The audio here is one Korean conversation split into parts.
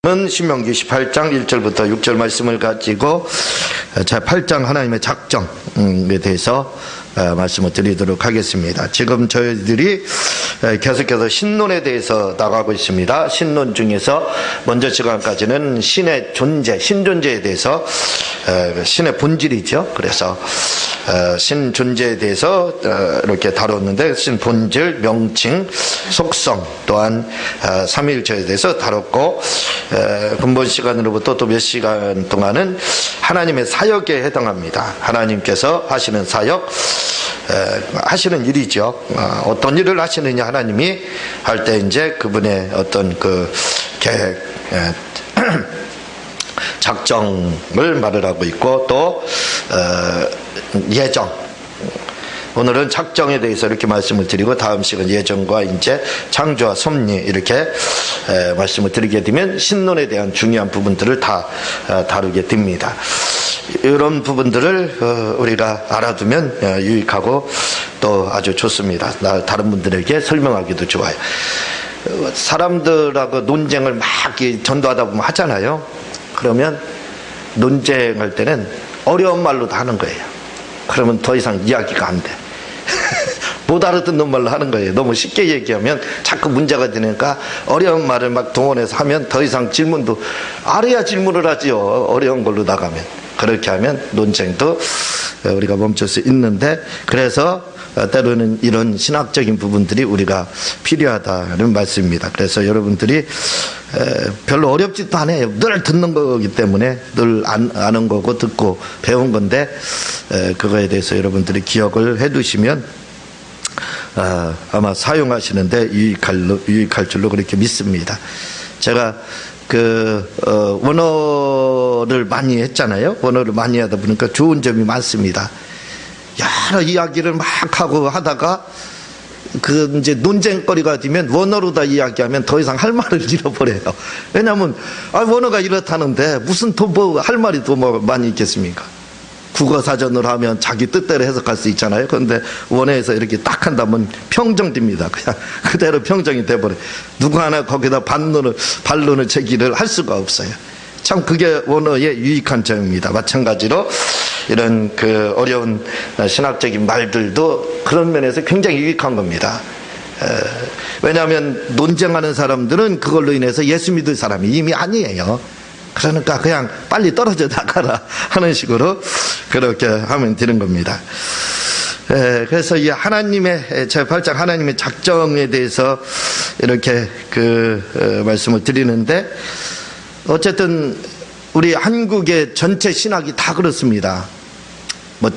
신명기 18장 1절부터 6절 말씀을 가지고 제8장 하나님의 작정에 대해서 말씀을 드리도록 하겠습니다. 지금 저희들이 계속해서 신론에 대해서 나가고 있습니다. 신론 중에서 먼저 시간까지는 신의 존재, 신존재에 대해서 신의 본질이죠. 그래서 신 존재에 대해서 이렇게 다뤘는데 신 본질, 명칭, 속성 또한 삼위일체에 대해서 다뤘고 근본 시간으로부터 또 몇 시간 동안은 하나님의 사역에 해당합니다. 하나님께서 하시는 사역, 하시는 일이죠. 어떤 일을 하시느냐 하나님이 할 때 이제 그분의 어떤 그 계획, 작정을 말을 하고 있고 또 예정. 오늘은 작정에 대해서 이렇게 말씀을 드리고 다음 시간 예정과 이제 창조와 섭리 이렇게 말씀을 드리게 되면 신론에 대한 중요한 부분들을 다 다루게 됩니다. 이런 부분들을 우리가 알아두면 유익하고 또 아주 좋습니다. 다른 분들에게 설명하기도 좋아요. 사람들하고 논쟁을 막 전도하다 보면 하잖아요. 그러면 논쟁할 때는 어려운 말로도 하는 거예요. 그러면 더 이상 이야기가 안 돼. 못 알아듣는 말로 하는 거예요. 너무 쉽게 얘기하면 자꾸 문제가 되니까 어려운 말을 막 동원해서 하면 더 이상 질문도 알아야 질문을 하지요. 어려운 걸로 나가면. 그렇게 하면 논쟁도 우리가 멈출 수 있는데, 그래서 때로는 이런 신학적인 부분들이 우리가 필요하다는 말씀입니다. 그래서 여러분들이 별로 어렵지도 않아요. 늘 듣는 거기 때문에 늘 아는 거고 듣고 배운 건데, 그거에 대해서 여러분들이 기억을 해두시면 아마 사용하시는데 유익할 줄로 그렇게 믿습니다. 제가 원어를 많이 했잖아요. 원어를 많이 하다 보니까 좋은 점이 많습니다. 여러 이야기를 막 하고 하다가 이제 논쟁거리가 되면 원어로 다 이야기하면 더 이상 할 말을 잃어버려요. 왜냐하면 원어가 이렇다는데 무슨 더 뭐 할 말이 더 뭐 많이 있겠습니까? 국어사전으로 하면 자기 뜻대로 해석할 수 있잖아요. 그런데 원어에서 이렇게 딱 한다면 평정됩니다. 그냥 그대로 평정이 돼버려요. 누구 하나 거기다 반론을 제기를 할 수가 없어요. 참 그게 원어의 유익한 점입니다. 마찬가지로 이런 어려운 신학적인 말들도 그런 면에서 굉장히 유익한 겁니다. 왜냐하면 논쟁하는 사람들은 그걸로 인해서 예수 믿을 사람이 이미 아니에요. 그러니까 그냥 빨리 떨어져 나가라 하는 식으로 그렇게 하면 되는 겁니다. 그래서 이 하나님의 제8장 하나님의 작정에 대해서 이렇게 말씀을 드리는데, 어쨌든 우리 한국의 전체 신학이 다 그렇습니다. 뭐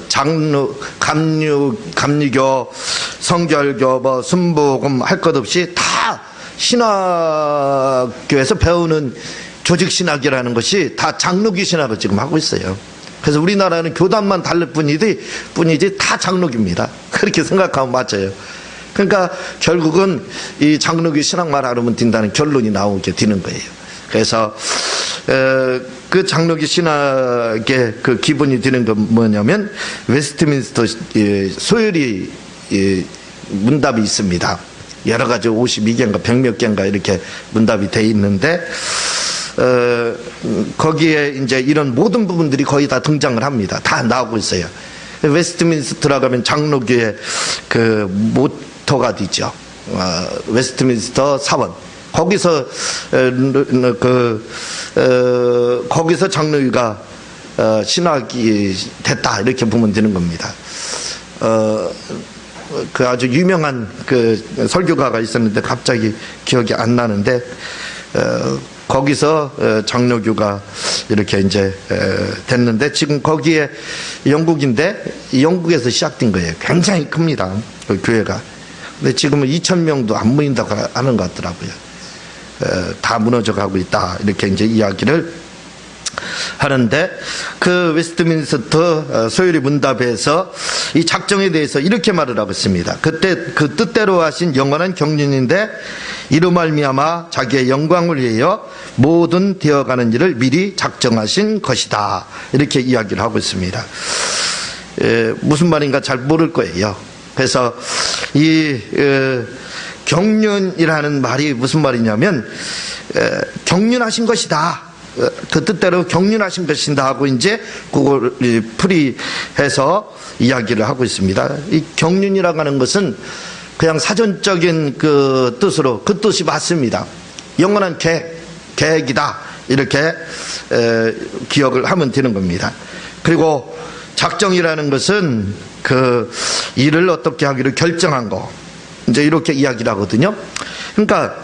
감리교, 성결교, 뭐 순복음 할 것 없이 다 신학교에서 배우는 조직신학이라는 것이 다 장로교 신학을 지금 하고 있어요. 그래서 우리나라는 교단만 다를 뿐이지 다 장로교입니다. 그렇게 생각하면 맞아요. 그러니까 결국은 이 장로교 신학만 알으면 된다는 결론이 나오게 되는 거예요. 그래서 그 장로교 신학의 그 기본이 되는 건 뭐냐면 웨스트민스터 소요리 문답이 있습니다. 여러 가지 52개인가 100몇 개인가 이렇게 문답이 돼 있는데, 거기에 이제 이런 모든 부분들이 거의 다 등장을 합니다. 다 나오고 있어요. 웨스트민스터라 하면 장로교의 모토가 되죠. 웨스트민스터 사원. 거기서 거기서 장로교가 신학이 됐다 이렇게 보면 되는 겁니다. 아주 유명한 설교가가 있었는데 갑자기 기억이 안 나는데, 거기서 장로교가 이렇게 이제 됐는데, 지금 거기에 영국인데 영국에서 시작된 거예요. 굉장히 큽니다. 그 교회가. 근데 지금은 2,000명도 안 모인다고 하는 것 같더라고요. 다 무너져 가고 있다 이렇게 이제 이야기를 하는데, 그 웨스트민스터 소요리 문답에서 이 작정에 대해서 이렇게 말을 하고 있습니다. 그때 그 뜻대로 하신 영원한 경륜인데 이로 말미암아 자기의 영광을 위하여 모든 되어가는 일을 미리 작정하신 것이다 이렇게 이야기를 하고 있습니다. 무슨 말인가 잘 모를 거예요. 그래서 경륜이라는 말이 무슨 말이냐면 경륜하신 것이다. 그 뜻대로 경륜하신 것이다 하고 이제 그걸 풀이해서 이야기를 하고 있습니다. 이 경륜이라고 하는 것은 그냥 사전적인 그 뜻으로 그 뜻이 맞습니다. 영원한 계획이다. 이렇게 기억을 하면 되는 겁니다. 그리고 작정이라는 것은 그 일을 어떻게 하기로 결정한 거. 이제 이렇게 이야기를 하거든요. 그러니까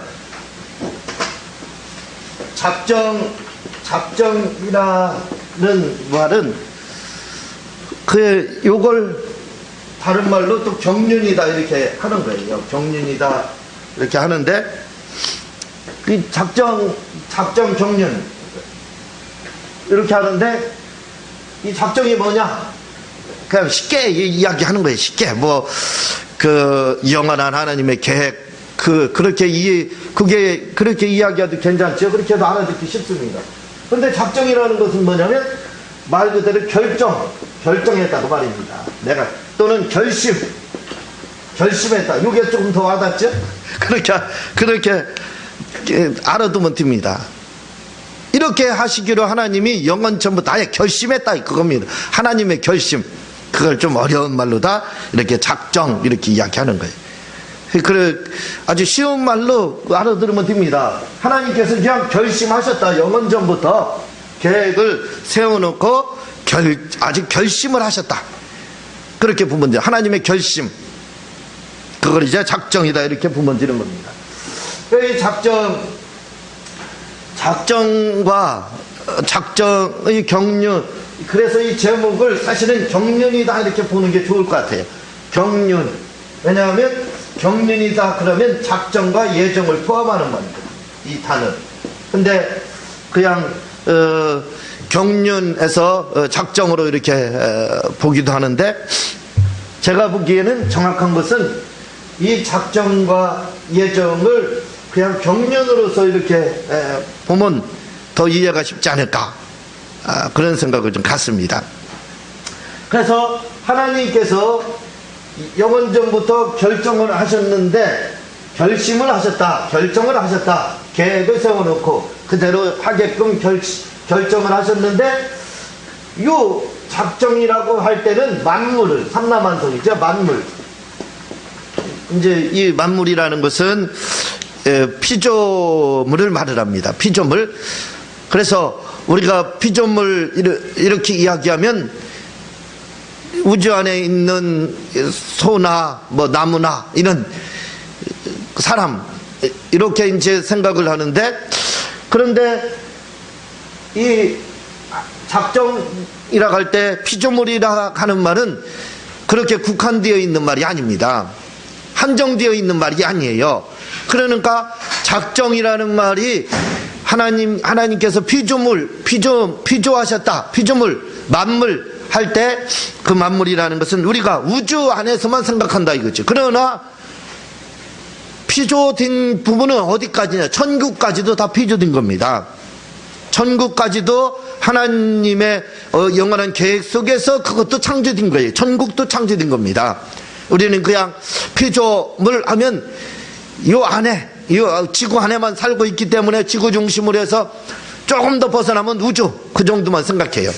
작정이라는 말은 요걸 다른 말로 또 경륜이다 이렇게 하는 거예요. 경륜이다 이렇게 하는데 이 작정 경륜 이렇게 하는데 이 작정이 뭐냐? 그냥 쉽게 이야기하는 거예요. 쉽게 그 영원한 하나님의 계획 그렇게 그렇게 이야기해도 괜찮죠. 그렇게 해도 알아듣기 쉽습니다. 그런데 작정이라는 것은 뭐냐면 말 그대로 결정했다 그 말입니다. 내가 또는 결심했다. 이게 조금 더 와닿죠? 그렇게 알아두면 됩니다. 이렇게 하시기로 하나님이 영원 전부터 아예 결심했다 그겁니다. 하나님의 결심. 그걸 좀 어려운 말로다 이렇게 작정 이렇게 이야기하는 거예요. 그래 아주 쉬운 말로 알아들으면 됩니다. 하나님께서 그냥 결심하셨다. 영원 전부터 계획을 세워놓고 아직 결심을 하셨다. 그렇게 보면 돼요. 하나님의 결심. 그걸 이제 작정이다 이렇게 보면 되는 겁니다. 이 작정과 작정의 경륜, 그래서 이 제목을 사실은 경륜이다 이렇게 보는 게 좋을 것 같아요. 경륜. 왜냐하면 경륜이다 그러면 작정과 예정을 포함하는 말입니다. 이 단어. 근데 그냥 경륜에서 작정으로 이렇게 보기도 하는데 제가 보기에는 정확한 것은 이 작정과 예정을 그냥 경륜으로서 이렇게 보면 더 이해가 쉽지 않을까 그런 생각을 좀 갖습니다. 그래서 하나님께서 영원전부터 결정을 하셨는데 결심을 하셨다, 결정을 하셨다, 계획을 세워놓고 그대로 하게끔 결정을 하셨는데 요 작정이라고 할 때는 만물을 삼라만성이죠. 만물. 이제 이 만물이라는 것은 피조물을 말을 합니다. 피조물. 그래서 우리가 피조물 이렇게 이야기하면 우주 안에 있는 소나 나무나 이런 사람 이렇게 이제 생각을 하는데, 그런데 이 작정이라고 할 때 피조물이라 하는 말은 그렇게 국한되어 있는 말이 아닙니다. 한정되어 있는 말이 아니에요. 그러니까 작정이라는 말이 하나님께서 피조하셨다. 피조물, 만물 할 때 그 만물이라는 것은 우리가 우주 안에서만 생각한다 이거죠. 그러나 피조된 부분은 어디까지냐? 천국까지도 다 피조된 겁니다. 천국까지도 하나님의 영원한 계획 속에서 그것도 창조된 거예요. 천국도 창조된 겁니다. 우리는 그냥 피조물 하면 요 안에, 요 지구 안에만 살고 있기 때문에 지구 중심으로 해서 조금 더 벗어나면 우주, 그 정도만 생각해요.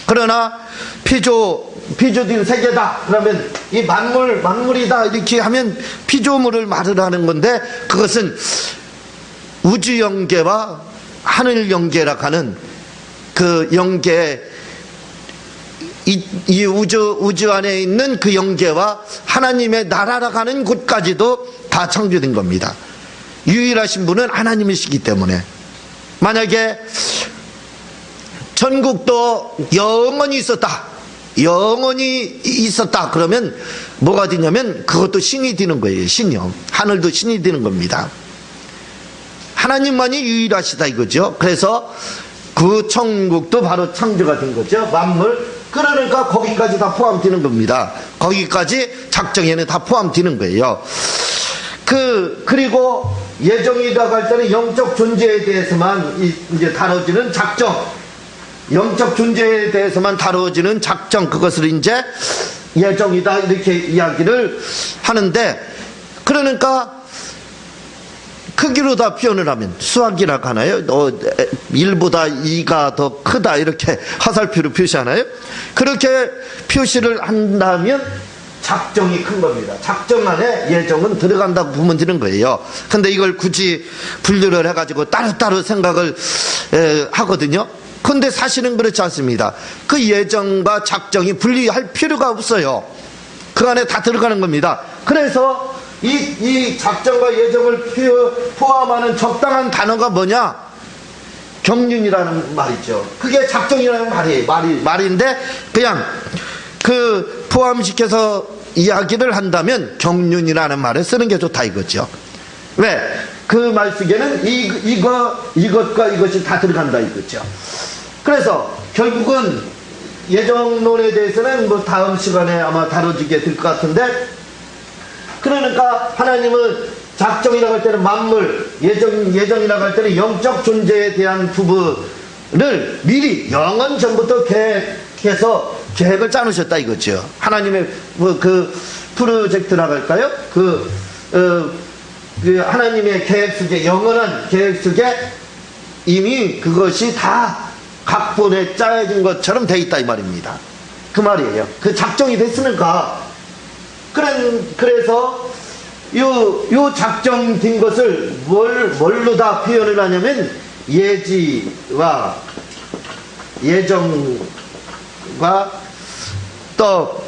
그러나 피조된 세계다 그러면 이 만물이다 이렇게 하면 피조물을 말을 하는 건데, 그것은 우주 영계와 하늘 영계라고 하는 그 영계, 이 우주 안에 있는 그 영계와 하나님의 나라라고 하는 곳까지도 다 창조된 겁니다. 유일하신 분은 하나님이시기 때문에. 만약에 천국도 영원히 있었다 그러면 뭐가 되냐면 그것도 신이 되는 거예요. 신이요. 하늘도 신이 되는 겁니다. 하나님만이 유일하시다 이거죠. 그래서 그 천국도 바로 창조가 된 거죠. 만물. 그러니까 거기까지 다 포함되는 겁니다. 거기까지 작정에는 다 포함되는 거예요. 그리고 예정이라고 할 때는 영적 존재에 대해서만 이제 다뤄지는 작정, 영적 존재에 대해서만 다뤄지는 작정, 그것을 이제 예정이다 이렇게 이야기를 하는데, 그러니까 크기로 다 표현을 하면 수학이라고 하나요? 1보다 2가 더 크다 이렇게 화살표로 표시하나요? 그렇게 표시를 한다면 작정이 큰 겁니다. 작정 안에 예정은 들어간다고 보면 되는 거예요. 근데 이걸 굳이 분류를 해가지고 따로따로 생각을 하거든요. 근데 사실은 그렇지 않습니다. 그 예정과 작정이 분리할 필요가 없어요. 그 안에 다 들어가는 겁니다. 그래서 이 작정과 예정을 포함하는 적당한 단어가 뭐냐? 경륜이라는 말이죠. 그게 작정이라는 말인데 그냥 그 포함시켜서 이야기를 한다면 경륜이라는 말을 쓰는 게 좋다 이거죠. 왜? 그 말 속에는 이것과 이것이 다 들어간다 이거죠. 그래서 결국은 예정론에 대해서는 뭐 다음 시간에 아마 다뤄지게 될 것 같은데, 그러니까 하나님은 작정이라고 할 때는 만물, 예정이라고 할 때는 영적 존재에 대한 부분을 미리 영원 전부터 계획해서 계획을 짜놓으셨다 이거죠. 하나님의 그 프로젝트라고 할까요? 그 하나님의 계획 속에, 영원한 계획 속에 이미 그것이 다 각본에 짜여진 것처럼 돼 있다 이 말입니다. 그 말이에요. 그 작정이 됐으니까. 그래서 요 작정된 것을 뭘로 다 표현을 하냐면 예지와 예정과 또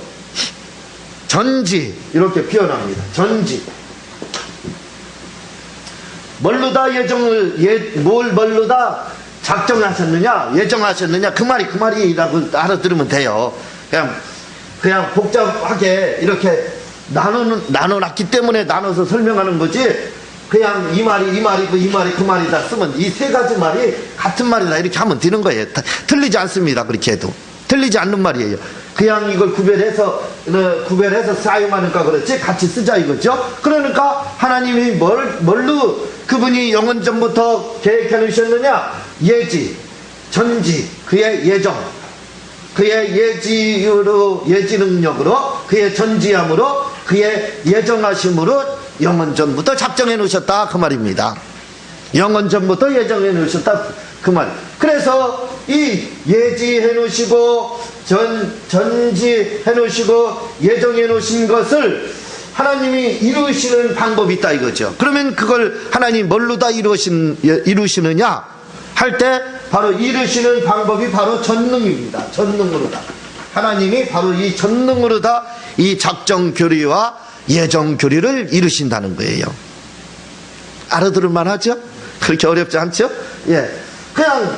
전지 이렇게 표현합니다. 전지. 뭘로 다 뭘로 다 작정하셨느냐, 예정하셨느냐, 그 말이라고 알아들으면 돼요. 그냥 복잡하게 이렇게 나눠놨기 때문에 나눠서 설명하는 거지, 그냥 이 말이 그 말이다 쓰면 이 세 가지 말이 같은 말이다 이렇게 하면 되는 거예요. 틀리지 않습니다. 그렇게 해도. 틀리지 않는 말이에요. 그냥 이걸 구별해서 사용하니까 그렇지 같이 쓰자 이거죠. 그러니까 하나님이 뭘로 그분이 영원 전부터 계획해 놓으셨느냐? 예지, 전지, 그의 예정, 그의 예지 능력으로, 그의 전지함으로, 그의 예정하심으로 영원 전부터 작정해 놓으셨다 그 말입니다. 영원 전부터 예정해 놓으셨다 그 말. 그래서 이 예지해 놓으시고 전지해 놓으시고 예정해 놓으신 것을 하나님이 이루시는 방법이 있다 이거죠. 그러면 그걸 하나님 뭘로 다 이루시느냐 할 때 바로 이루시는 방법이 바로 전능입니다. 전능으로 다. 하나님이 바로 이 전능으로 다 이 작정 교리와 예정 교리를 이루신다는 거예요. 알아들을 만하죠? 그렇게 어렵지 않죠? 예. 그냥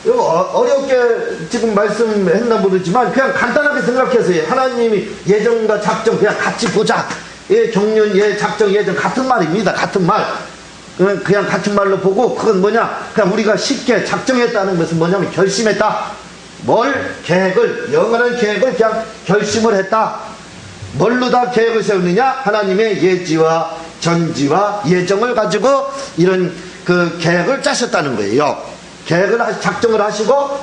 어렵게 지금 말씀했나 모르지만 그냥 간단하게 생각해서 하나님이 예정과 작정 그냥 같이 보자. 예, 경륜, 예, 작정, 예정 같은 말입니다. 같은 말. 그냥 같은 말로 보고 그건 뭐냐? 그냥 우리가 쉽게 작정했다는 것은 뭐냐면 결심했다. 계획을, 영원한 계획을 그냥 결심을 했다. 뭘로 다 계획을 세우느냐? 하나님의 예지와 전지와 예정을 가지고 이런 그 계획을 짜셨다는 거예요. 작정을 하시고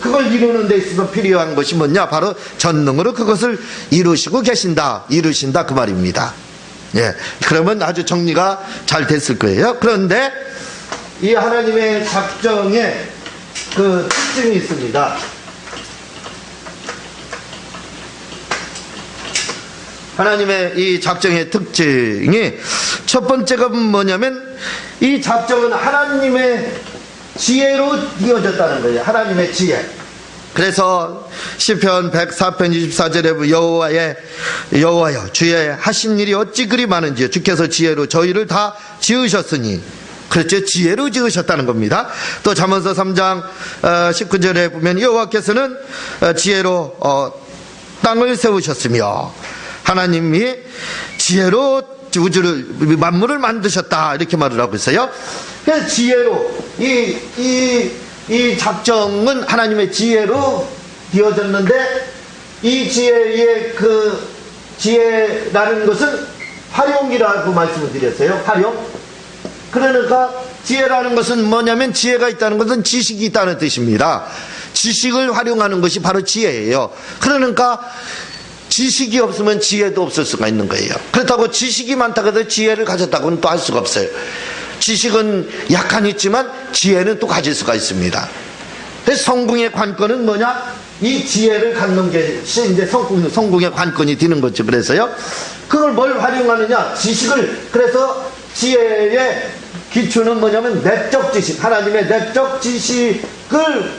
그걸 이루는 데 있어서 필요한 것이 뭐냐? 바로 전능으로 그것을 이루시고 계신다. 이루신다 그 말입니다. 예. 그러면 아주 정리가 잘 됐을 거예요. 그런데 이 하나님의 작정에 그 특징이 있습니다. 하나님의 이 작정의 특징이 첫 번째가 뭐냐면 이 작정은 하나님의 지혜로 이어졌다는 거예요. 하나님의 지혜. 그래서 시편 104편 24절에 여호와여 주의 하신 일이 어찌 그리 많은지요. 주께서 지혜로 저희를 다 지으셨으니. 그렇죠. 지혜로 지으셨다는 겁니다. 또 잠언서 3장 19절에 보면 여호와께서는 지혜로 땅을 세우셨으며 하나님이 지혜로 우주를 만물을 만드셨다 이렇게 말을 하고 있어요. 그래서 지혜로 이 작정은 하나님의 지혜로 되어졌는데 이 지혜의 그 지혜라는 것은 활용이라고 말씀을 드렸어요. 활용. 그러니까 지혜라는 것은 뭐냐면 지혜가 있다는 것은 지식이 있다는 뜻입니다. 지식을 활용하는 것이 바로 지혜예요. 그러니까 지식이 없으면 지혜도 없을 수가 있는 거예요. 그렇다고 지식이 많다고 해서 지혜를 가졌다고는 또 할 수가 없어요. 지식은 약간 있지만 지혜는 또 가질 수가 있습니다. 그래서 성공의 관건은 뭐냐? 이 지혜를 갖는 것이 이제 성공의 관건이 되는 거죠. 그래서요, 그걸 뭘 활용하느냐? 지식을, 그래서 지혜의 기초는 뭐냐면 내적 지식, 하나님의 내적 지식을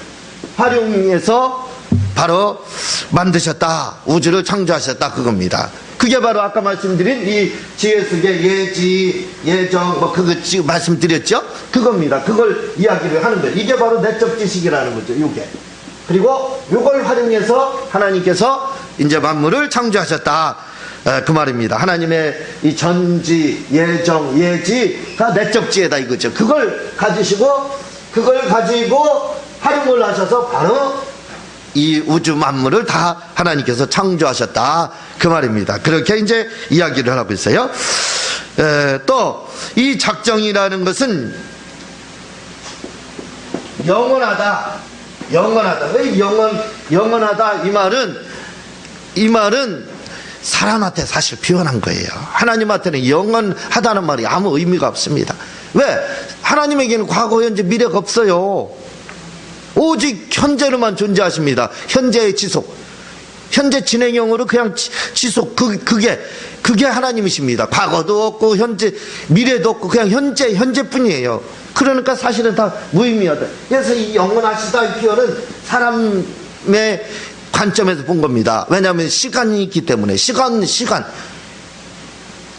활용해서 바로 만드셨다, 우주를 창조하셨다, 그겁니다. 그게 바로 아까 말씀드린 이 지혜 속의 예지, 예정, 뭐 그거 지금 말씀드렸죠? 그겁니다. 그걸 이야기를 하는 거예요. 이게 바로 내적 지식이라는 거죠. 이게. 그리고 이걸 활용해서 하나님께서 이제 만물을 창조하셨다, 그 말입니다. 하나님의 이 전지, 예정, 예지가 내적 지혜다 이거죠. 그걸 가지시고, 그걸 가지고 활용을 하셔서 바로 이 우주 만물을 다 하나님께서 창조하셨다, 그 말입니다. 그렇게 이제 이야기를 하고 있어요. 또 이 작정이라는 것은 영원하다, 영원하다. 왜 영원하다? 이 말은 사람한테 사실 표현한 거예요. 하나님한테는 영원하다는 말이 아무 의미가 없습니다. 왜? 하나님에게는 과거, 현재, 미래가 없어요. 오직 현재로만 존재하십니다. 현재의 지속, 현재 진행형으로 그냥 지속, 그게 하나님이십니다. 과거도 없고 현재, 미래도 없고 그냥 현재뿐이에요. 그러니까 사실은 다 무의미하다. 그래서 이 영원하시다 이 표현은 사람의 관점에서 본 겁니다. 왜냐하면 시간이 있기 때문에. 시간.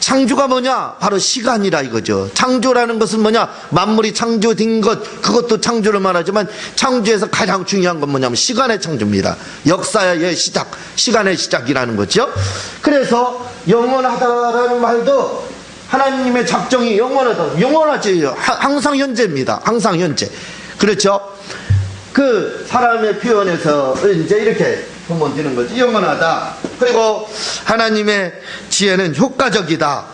창조가 뭐냐? 바로 시간이라 이거죠. 창조라는 것은 뭐냐? 만물이 창조된 것, 그것도 창조를 말하지만 창조에서 가장 중요한 건 뭐냐면 시간의 창조입니다. 역사의 시작, 시간의 시작이라는 거죠. 그래서 영원하다라는 말도 하나님의 작정이 영원하지. 항상 현재입니다. 항상 현재. 그렇죠? 그 사람의 표현에서 이제 이렇게 보면 되는 거지. 영원하다. 그리고 하나님의 지혜는 효과적이다.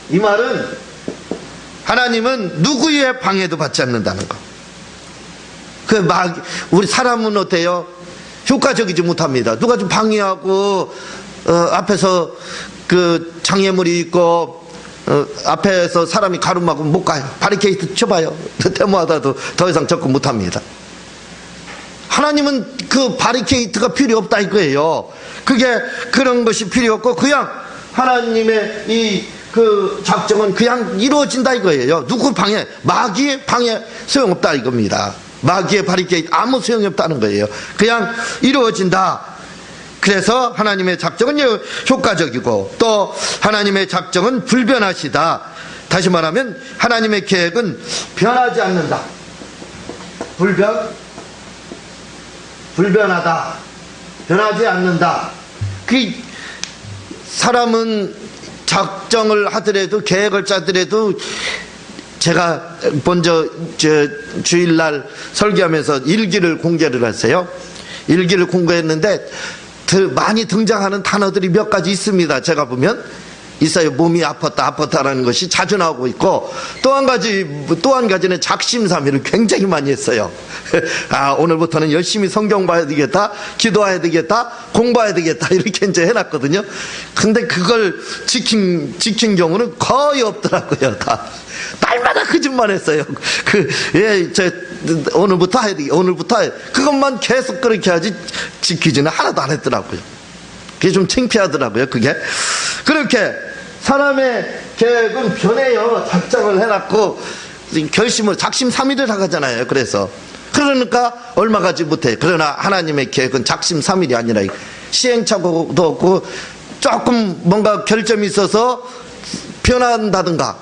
이 말은 하나님은 누구의 방해도 받지 않는다는 거. 우리 사람은 어때요? 효과적이지 못합니다. 누가 좀 방해하고 앞에서 그 장애물이 있고 앞에서 사람이 가로막으면 못 가요. 바리케이트 쳐봐요. 데모하다도 더 이상 접근 못합니다. 하나님은 그 바리케이트가 필요 없다 이거예요. 그런 것이 필요 없고 그냥 하나님의 이 그 작정은 그냥 이루어진다 이거예요. 누구 방해, 마귀의 방해 소용없다 이겁니다. 마귀의 바리케이트 아무 소용이 없다는 거예요. 그냥 이루어진다. 그래서 하나님의 작정은 효과적이고 또 하나님의 작정은 불변하시다. 다시 말하면 하나님의 계획은 변하지 않는다. 불변하다. 변하지 않는다. 그 사람은 작정을 하더라도 계획을 짜더라도 제가 먼저 주일날 설교하면서 일기를 공개를 했어요. 일기를 공개했는데 많이 등장하는 단어들이 몇 가지 있습니다. 제가 보면 있어요. 몸이 아팠다라는 것이 자주 나오고 있고 또 한 가지는 작심삼일을 굉장히 많이 했어요. 오늘부터는 열심히 성경 봐야 되겠다, 기도해야 되겠다, 공부해야 되겠다 이렇게 이제 해놨거든요. 근데 그걸 지킨 경우는 거의 없더라고요. 다 날마다 거짓말했어요. 오늘부터 해야 돼, 오늘부터 해. 그것만 계속 그렇게 하지 지키지는 하나도 안 했더라고요. 그게 좀 창피하더라고요. 그렇게 사람의 계획은 변해요. 작정을 해놨고 결심을 작심삼일을 하잖아요. 그러니까 얼마 가지 못해. 그러나 하나님의 계획은 작심삼일이 아니라 시행착오도 없고 조금 뭔가 결점이 있어서 변한다든가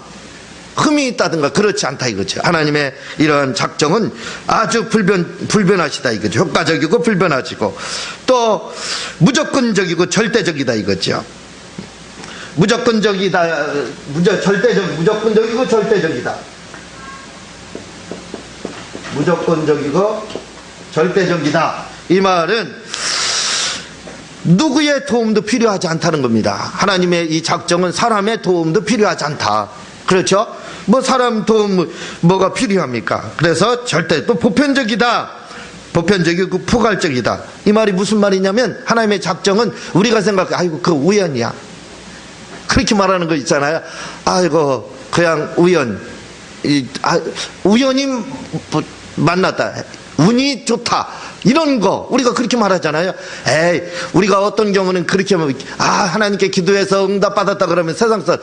흠이 있다든가 그렇지 않다 이거죠. 하나님의 이러한 작정은 아주 불변하시다 이거죠. 효과적이고 불변하시고 또 무조건적이고 절대적이다 이거죠. 무조건적이고 절대적이다. 무조건적이고 절대적이다. 이 말은 누구의 도움도 필요하지 않다는 겁니다. 하나님의 이 작정은 사람의 도움도 필요하지 않다. 그렇죠? 사람 도움 뭐가 필요합니까? 그래서 절대 또 보편적이고 포괄적이다. 이 말이 무슨 말이냐면 하나님의 작정은 우리가 생각해 아이고 그 우연이야. 그렇게 말하는 거 있잖아요. 아이고 그냥 우연히 만났다, 운이 좋다, 이런 거 우리가 그렇게 말하잖아요. 에이, 우리가 어떤 경우는 그렇게 하나님께 기도해서 응답 받았다 그러면 세상에서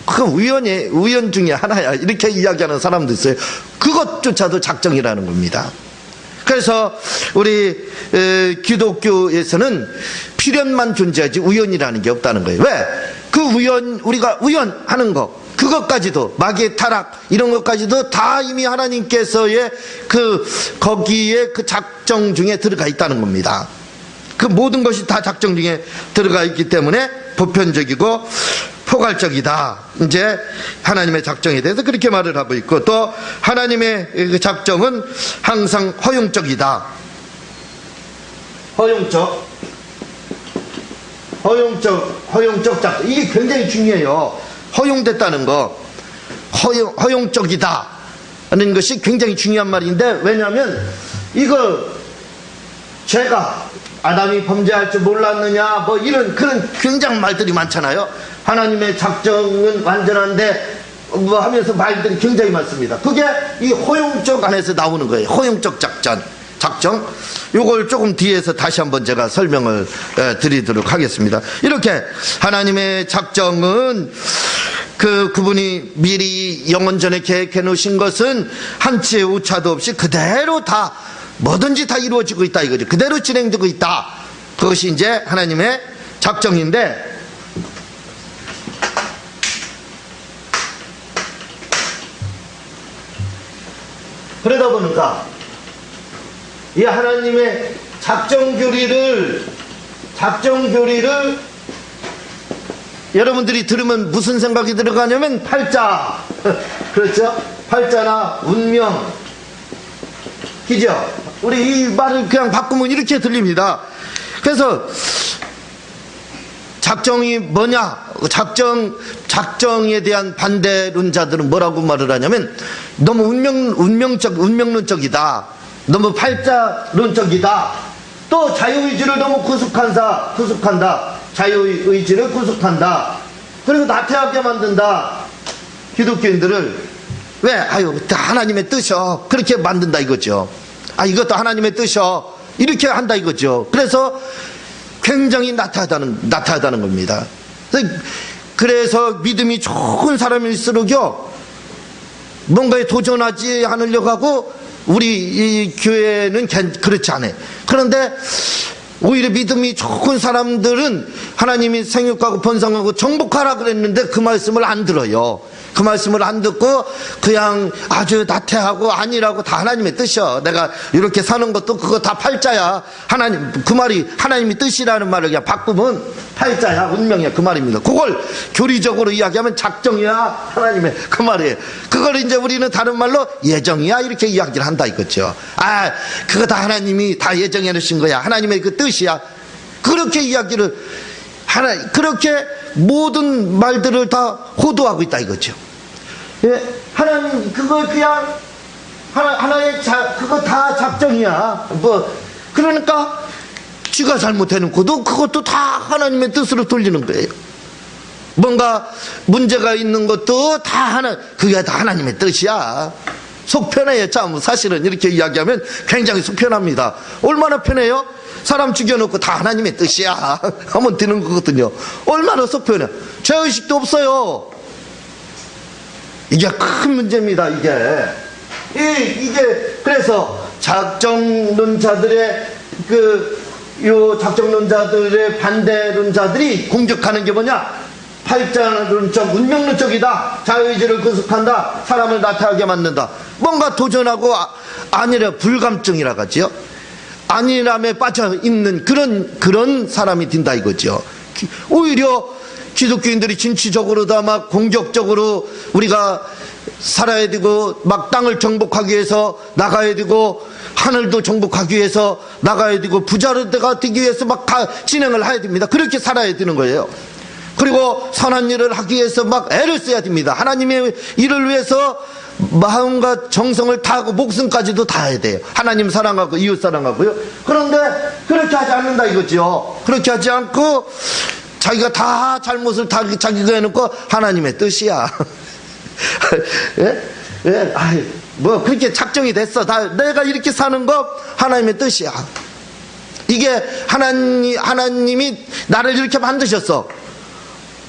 그 우연 중에 하나야, 이렇게 이야기하는 사람도 있어요. 그것조차도 작정이라는 겁니다. 그래서 우리 기독교에서는 필연만 존재하지 우연이라는 게 없다는 거예요. 왜? 그 우리가 우연하는 거, 그것까지도, 마귀의 타락 이런 것까지도 다 이미 하나님께서의 거기에 그 작정 중에 들어가 있다는 겁니다. 그 모든 것이 다 작정 중에 들어가 있기 때문에 보편적이고 포괄적이다. 이제 하나님의 작정에 대해서 그렇게 말을 하고 있고, 또 하나님의 그 작정은 항상 허용적이다. 허용적 작정, 이게 굉장히 중요해요. 허용됐다는 거, 허용적이다 하는 것이 굉장히 중요한 말인데, 왜냐하면 이거 죄가 아담이 범죄할 줄 몰랐느냐 뭐 이런 그런 굉장한 말들이 많잖아요. 하나님의 작정은 완전한데 뭐 하면서 말들이 굉장히 많습니다. 그게 이 허용적 안에서 나오는 거예요. 허용적 작정. 요걸 조금 뒤에서 다시 한번 제가 설명을 드리도록 하겠습니다. 이렇게 하나님의 작정은 그분이 미리 영원전에 계획해 놓으신 것은 한치의 오차도 없이 그대로 다 뭐든지 다 이루어지고 있다 이거죠. 그대로 진행되고 있다. 그것이 이제 하나님의 작정인데, 그러다 보니까 이 하나님의 작정 교리를 여러분들이 들으면 무슨 생각이 들어가냐면 팔자 그렇죠? 팔자나 운명, 그죠? 우리 이 말을 그냥 바꾸면 이렇게 들립니다. 그래서 작정이 뭐냐? 작정에 대한 반대론자들은 뭐라고 말을 하냐면 너무 운명론적이다. 너무 팔자론적이다. 또 자유의지를 너무 구속한다. 자유의지를 구속한다. 그리고 나태하게 만든다. 기독교인들을 왜? 다 하나님의 뜻이요. 그렇게 만든다 이거죠. 이것도 하나님의 뜻이요. 이렇게 한다 이거죠. 그래서 굉장히 나태하다는 겁니다. 그래서 믿음이 좋은 사람일수록요, 뭔가에 도전하지 않으려고 하고, 우리 이 교회는 그렇지 않아요. 그런데 오히려 믿음이 좋은 사람들은 하나님이 생육하고 번성하고 정복하라 그랬는데 그 말씀을 안 들어요. 그 말씀을 안 듣고 그냥 아주 나태하고 아니라고, 다 하나님의 뜻이야. 내가 이렇게 사는 것도 그거 다 팔자야. 그 말이 하나님의 뜻이라는 말을 그냥 바꾸면 팔자야, 운명이야, 그 말입니다. 그걸 교리적으로 이야기하면 작정이야, 하나님의 그 말이에요. 그걸 이제 우리는 다른 말로 예정이야 이렇게 이야기를 한다 이거죠. 그거 다 하나님이 다 예정해 놓으신 거야, 하나님의 그 뜻이야, 그렇게 이야기를 그렇게 모든 말들을 다 호도하고 있다 이거죠. 예, 하나님 그거 그냥 하나의 그거 다 작정이야. 그러니까 지가 잘못해놓고도 그것도 다 하나님의 뜻으로 돌리는 거예요. 뭔가 문제가 있는 것도 그게 다 하나님의 뜻이야. 속 편해요. 참 사실은 이렇게 이야기하면 굉장히 속 편합니다. 얼마나 편해요? 사람 죽여놓고 다 하나님의 뜻이야 하면 되는 거거든요. 얼마나 속 편해. 죄의식도 없어요. 이게 큰 문제입니다. 이게 그래서 작정론자들의 작정론자들의 반대론자들이 공격하는 게 뭐냐? 팔자론적, 운명론적이다. 자유의지를 구속한다. 사람을 나태하게 만든다. 뭔가 도전하고 아니라 불감증이라고 하죠. 안일함에 빠져 있는 그런 사람이 된다 이거죠. 오히려 기독교인들이 진취적으로다 막 공격적으로 우리가 살아야 되고, 막 땅을 정복하기 위해서 나가야 되고, 하늘도 정복하기 위해서 나가야 되고, 부자가 되기 위해서 막 진행을 해야 됩니다. 그렇게 살아야 되는 거예요. 그리고 선한 일을 하기 위해서 막 애를 써야 됩니다. 하나님의 일을 위해서 마음과 정성을 다하고 목숨까지도 다해야 돼요. 하나님 사랑하고 이웃 사랑하고요. 그런데 그렇게 하지 않는다 이거죠. 그렇게 하지 않고 자기가 다 잘못을 자기가 해놓고 하나님의 뜻이야. 예? 예? 아이, 뭐 그렇게 작정이 됐어. 다 내가 이렇게 사는 거 하나님의 뜻이야. 이게 하나님이 나를 이렇게 만드셨어.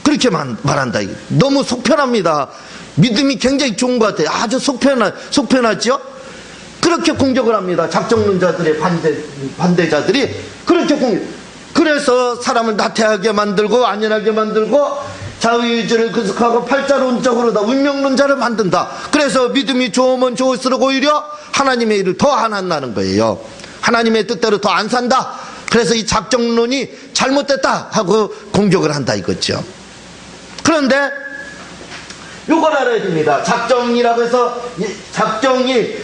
그렇게 말한다. 너무 속편합니다. 믿음이 굉장히 좋은 것 같아요. 아주 속편하죠? 그렇게 공격을 합니다. 작정론자들의 반대자들이 그렇게 그래서 사람을 나태하게 만들고 안연하게 만들고 자유의지를 구속하고 팔자론적으로 다 운명론자를 만든다. 그래서 믿음이 좋으면 좋을수록 오히려 하나님의 일을 더 안 한다는 거예요. 하나님의 뜻대로 더 안 산다. 그래서 이 작정론이 잘못됐다 하고 공격을 한다 이거죠. 그런데 이걸 알아야 됩니다. 작정이라고 해서 작정이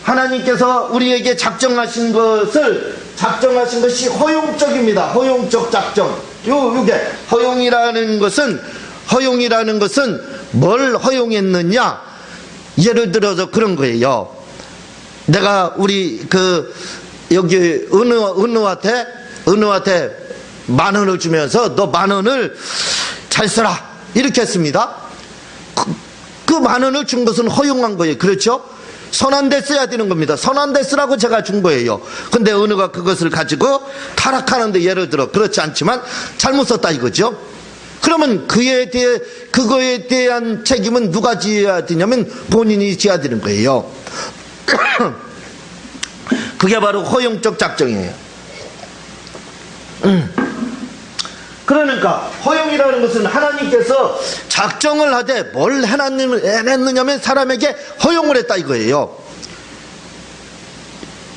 하나님께서 우리에게 작정하신 것이 허용적입니다. 허용적 작정. 요게 허용이라는 것은 뭘 허용했느냐? 예를 들어서 그런 거예요. 내가 우리 여기 은우한테 10,000원을 주면서 너 10,000원을 잘 써라 이렇게 했습니다. 그 10,000원을 준 것은 허용한 거예요. 그렇죠? 선한 데 써야 되는 겁니다. 선한 데 쓰라고 제가 준 거예요. 근데 은우가 그것을 가지고 타락하는데 예를 들어 그렇지 않지만 잘못 썼다 이거죠. 그러면 그거에 대한 책임은 누가 지어야 되냐면 본인이 지어야 되는 거예요. 그게 바로 허용적 작정이에요. 그러니까 허용이라는 것은 하나님께서 작정을 하되 뭘 해냈느냐면 사람에게 허용을 했다 이거예요.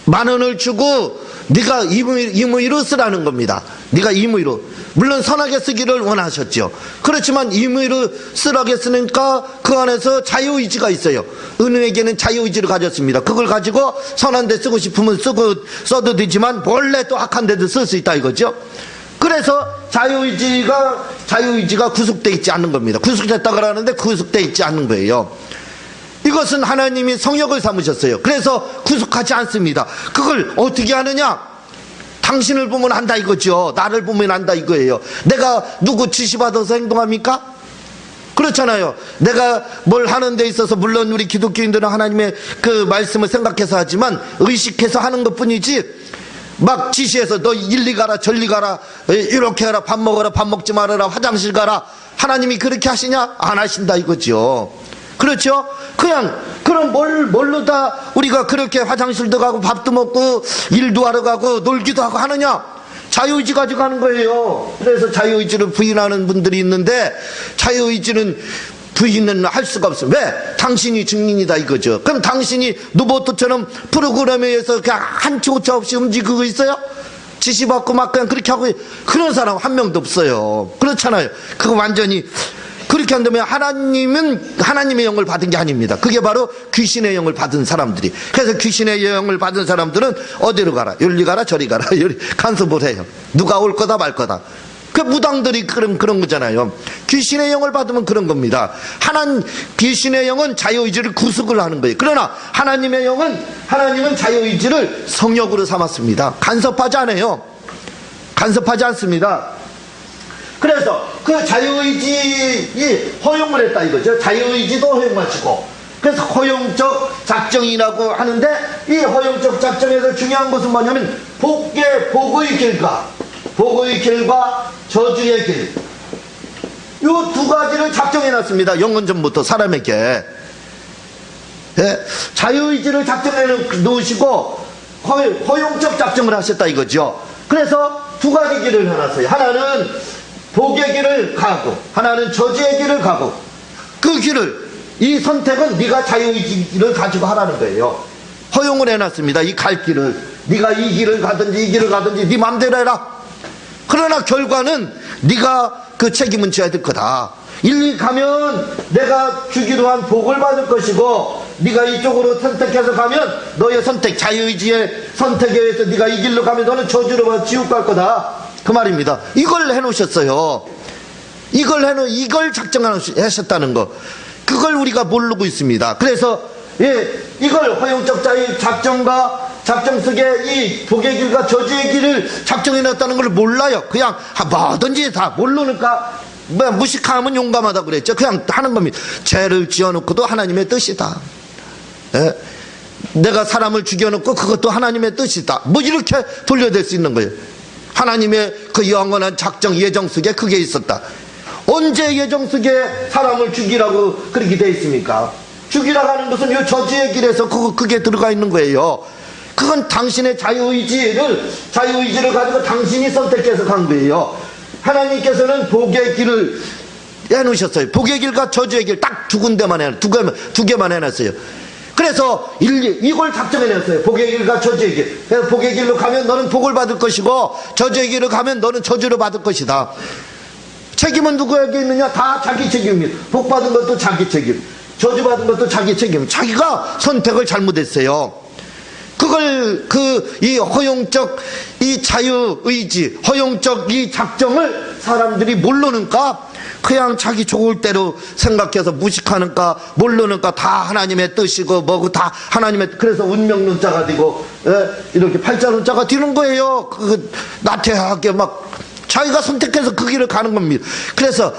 10,000원을 주고 네가 임의로 쓰라는 겁니다. 네가 임의로. 물론 선하게 쓰기를 원하셨죠. 그렇지만 임의로 쓰라게 쓰니까 그 안에서 자유의지가 있어요. 은우에게는 자유의지를 가졌습니다. 그걸 가지고 선한 데 쓰고 싶으면 써도 되지만 원래 또 악한 데도 쓸 수 있다 이거죠. 그래서 자유의지가 구속되어 있지 않는 겁니다. 구속됐다 그러는데 구속되어 있지 않는 거예요. 이것은 하나님이 성역을 삼으셨어요. 그래서 구속하지 않습니다. 그걸 어떻게 하느냐? 당신을 보면 안다 이거죠. 나를 보면 안다 이거예요. 내가 누구 지시받아서 행동합니까? 그렇잖아요. 내가 뭘 하는 데 있어서 물론 우리 기독교인들은 하나님의 그 말씀을 생각해서 하지만 의식해서 하는 것 뿐이지 막 지시해서 너 일리 가라 절리 가라 이렇게 하라 밥 먹어라 밥 먹지 말아라 화장실 가라 하나님이 그렇게 하시냐? 안 하신다 이거죠. 그렇죠? 그럼 뭘로 다 우리가 그렇게 화장실도 가고 밥도 먹고 일도 하러 가고 놀기도 하고 하느냐? 자유의지 가지고 하는 거예요. 그래서 자유의지를 부인하는 분들이 있는데 부인은 할 수가 없어요. 왜? 당신이 증인이다 이거죠. 그럼 당신이 로봇처럼 프로그램에 의해서 그냥 한치 오차 없이 움직이고 있어요? 지시받고 막 그냥 그렇게 하고 그런 사람 한 명도 없어요. 그렇잖아요. 그거 완전히 그렇게 한다면 하나님의 영을 받은 게 아닙니다. 그게 바로 귀신의 영을 받은 사람들이. 그래서 귀신의 영을 받은 사람들은 어디로 가라? 여기 가라 저리 가라 간섭을 해요. 누가 올 거다 말 거다. 그 무당들이 그런 거잖아요. 귀신의 영을 받으면 그런 겁니다. 귀신의 영은 자유의지를 구속을 하는 거예요. 그러나 하나님은 자유의지를 성역으로 삼았습니다. 간섭하지 않아요. 간섭하지 않습니다. 그래서 그 자유의지 허용을 했다 이거죠. 자유의지도 허용하시고. 그래서 허용적 작정이라고 하는데 이 허용적 작정에서 중요한 것은 뭐냐면 복의 길과 저주의 길. 이 두 가지를 작정해 놨습니다. 영원전부터 사람에게. 예? 자유의지를 작정해 놓으시고 허용적 작정을 하셨다 이거죠. 그래서 두 가지 길을 해놨어요. 하나는 복의 길을 가고 하나는 저주의 길을 가고 이 선택은 네가 자유의지를 가지고 하라는 거예요. 허용을 해놨습니다. 이 갈 길을 네가 이 길을 가든지 이 길을 가든지 네 맘대로 해라. 그러나 결과는 네가 그 책임은 져야 될 거다. 일리 가면 내가 주기로 한 복을 받을 것이고 네가 이쪽으로 선택해서 가면 너의 선택 자유의지의 선택에 의해서 네가 이 길로 가면 너는 저주로 받아 지옥 갈 거다. 그 말입니다. 이걸 해놓으셨어요. 이걸 작정하셨다는 거. 그걸 우리가 모르고 있습니다. 그래서 이걸 허용적 작정과 작정 속에 이 복의 길과 저주의 길을 작정해 놨다는 걸 몰라요. 그냥 뭐든지 다 모르니까 뭐 무식하면 용감하다 그랬죠. 그냥 하는 겁니다. 죄를 지어놓고도 하나님의 뜻이다. 예? 내가 사람을 죽여놓고 그것도 하나님의 뜻이다. 뭐 이렇게 돌려댈 수 있는 거예요. 하나님의 그 영원한 작정 예정 속에 그게 있었다. 언제 예정 속에 사람을 죽이라고 그렇게 돼 있습니까? 죽이라고 하는 것은 이 저주의 길에서 그게 들어가 있는 거예요. 그건 당신의 자유의지를 가지고 당신이 선택해서 간 거예요. 하나님께서는 복의 길을 해놓으셨어요. 복의 길과 저주의 길 딱 두 개만 해놨어요. 그래서 이걸 작정해냈어요. 복의 길과 저주의 길. 그래서 복의 길로 가면 너는 복을 받을 것이고 저주의 길로 가면 너는 저주를 받을 것이다. 책임은 누구에게 있느냐? 다 자기 책임입니다. 복 받은 것도 자기 책임, 저주 받은 것도 자기 책임. 자기가 선택을 잘못했어요. 그걸 이 허용적 이 자유의지, 허용적 이 작정을 사람들이 모르니까 그냥 자기 좋을 대로 생각해서 무식하니까 모르니까 다 하나님의 뜻이고 뭐고 다 하나님의, 그래서 운명론자가 되고 이렇게 팔자론자가 되는 거예요. 나태하게 막 자기가 선택해서 그 길을 가는 겁니다. 그래서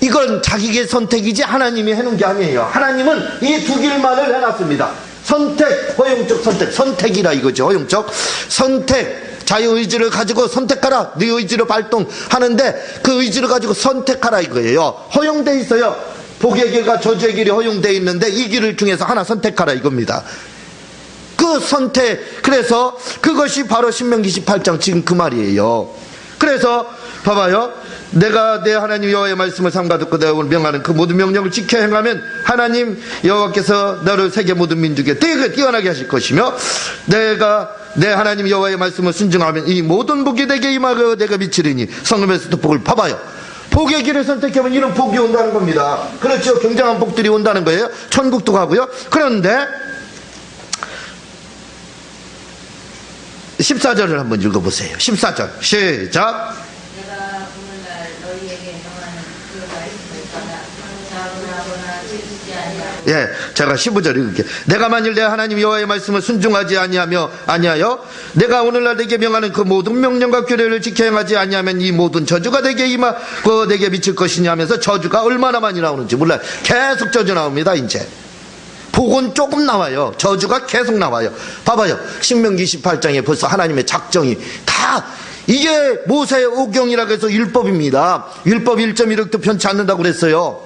이건 자기의 선택이지 하나님이 해놓은 게 아니에요. 하나님은 이 두 길만을 해놨습니다. 선택, 허용적 선택이라 이거죠. 허용적 선택. 자유의지를 가지고 선택하라. 네 의지를 발동하는데 그 의지를 가지고 선택하라 이거예요. 허용돼 있어요. 복의 길과 저주의 길이 허용돼 있는데 이 길을 중에서 하나 선택하라 이겁니다. 그 선택, 그래서 그것이 바로 신명기 18장 지금 그 말이에요. 그래서 봐봐요. 내가 내 하나님 여호와의 말씀을 삼가 듣고 내가 오늘 명하는 그 모든 명령을 지켜 행하면 하나님 여호와께서 너를 세계 모든 민족에 되게 뛰어나게 하실 것이며 내가 내 하나님 여호와의 말씀을 순종하면 이 모든 복이 내게 임하고 내가 미치리니 성금에서도 복을 봐봐요. 복의 길을 선택하면 이런 복이 온다는 겁니다. 그렇죠. 굉장한 복들이 온다는 거예요. 천국도 가고요. 그런데 14절을 한번 읽어보세요. 14절 시작. 내가 오늘날 너희에게 명하는 그 말씀을 따라 자문하거나 지키지 아니하고. 예, 제가 15절 읽을게요. 내가 만일 내 하나님 여호와의 말씀을 순종하지 아니하여 내가 오늘날 내게 명하는 그 모든 명령과 규례를 지켜 행하지 아니하면 이 모든 저주가 내게 임하고 내게 미칠 것이냐 하면서 저주가 얼마나 많이 나오는지 몰라요. 계속 저주 나옵니다. 이제 복은 조금 나와요. 저주가 계속 나와요. 봐봐요. 신명기 28장에 벌써 하나님의 작정이 다, 이게 모세의 오경이라고 해서 율법입니다. 율법 1.1획도 편치 않는다고 그랬어요.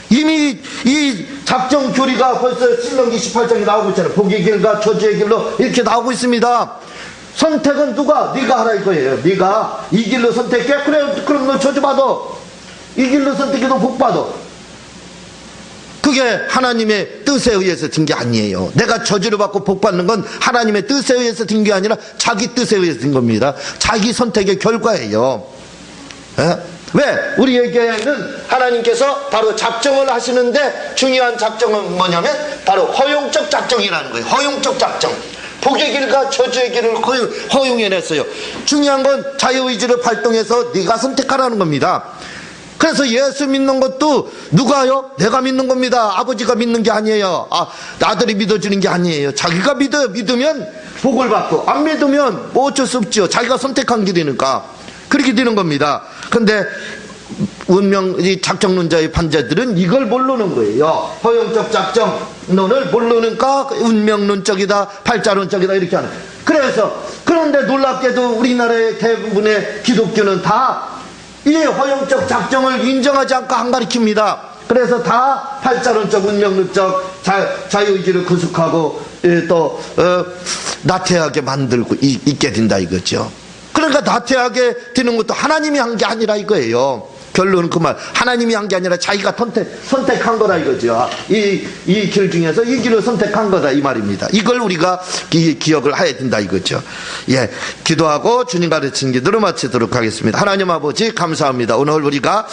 이미 이 작정 교리가 벌써 신명기 18장에 나오고 있잖아요. 복의 길과 저주의 길로 이렇게 나오고 있습니다. 선택은 누가? 네가 하라 이거예요. 네가 이 길로 선택해? 그래, 그럼 너 저주 받아. 이 길로 선택해도 복 받아. 그게 하나님의 뜻에 의해서 든 게 아니에요. 내가 저주를 받고 복 받는 건 하나님의 뜻에 의해서 든 게 아니라 자기 뜻에 의해서 든 겁니다. 자기 선택의 결과예요. 에? 왜? 우리에게는 하나님께서 바로 작정을 하시는데 중요한 작정은 뭐냐면 바로 허용적 작정이라는 거예요. 허용적 작정. 복의 길과 저주의 길을 허용해냈어요. 중요한 건 자유의지를 발동해서 네가 선택하라는 겁니다. 그래서 예수 믿는 것도 누가요? 내가 믿는 겁니다. 아버지가 믿는 게 아니에요. 아들이 믿어주는 게 아니에요. 자기가 믿으면 복을 받고 안 믿으면 뭐 어쩔 수 없죠. 자기가 선택한 길이니까 그렇게 되는 겁니다. 근데 이 작정론자의 반자들은 이걸 모르는 거예요. 허용적 작정론을 모르니까 운명론적이다, 팔자론적이다 이렇게 하는. 그래서 그런데 놀랍게도 우리나라의 대부분의 기독교는 다 이 허용적 작정을 인정하지 않고 안 가르칩니다. 그래서 다 팔자론적, 운명론적 자유의지를 구속하고 또 나태하게 만들고 있게 된다 이거죠. 그러니까 나태하게 되는 것도 하나님이 한 게 아니라 이거예요. 결론은 그 말, 하나님이 한 게 아니라 자기가 선택한 거다 이거죠. 이 길 중에서 이 길을 선택한 거다 이 말입니다. 이걸 우리가 기억을 해야 된다 이거죠. 예, 기도하고 주님 가르친 기도로 마치도록 하겠습니다. 하나님 아버지 감사합니다. 오늘 우리가